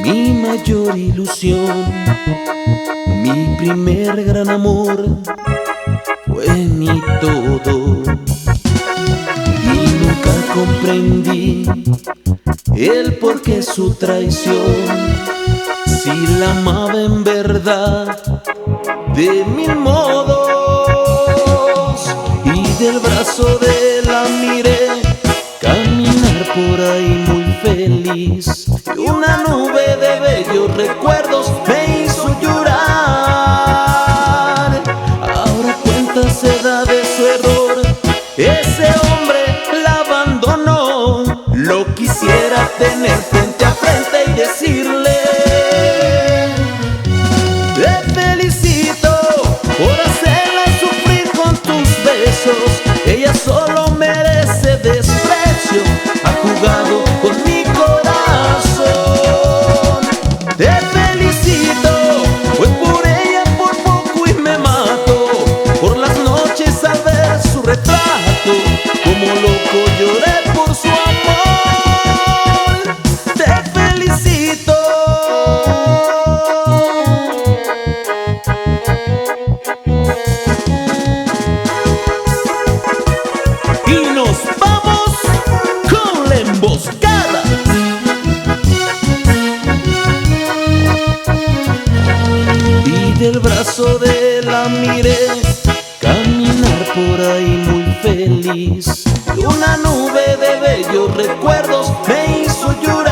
mi mayor ilusión, mi primer gran amor, fue mi todo. Y nunca comprendí el por qué su traición, si la amaba en verdad de mil modos. Y del brazo de la miré caminar por ahí muy feliz, y una nube de bellos recuerdos me hizo llorar. Ahora cuenta se da de su error, ese hombre la abandonó. Lo quisiera tener frente a frente y decirle: te felicito por hacerla sufrir con tus besos. Ella solo merece desprecio, ha jugado con mi corazón. Te felicito, fue por ella por poco y me mato. Por las noches al ver su retrato, como loco lloré por su amor. Te felicito. Y nos vamos con la emboscada. Y del brazo de la miré caminar por ahí muy feliz, y una nube de bellos recuerdos me hizo llorar.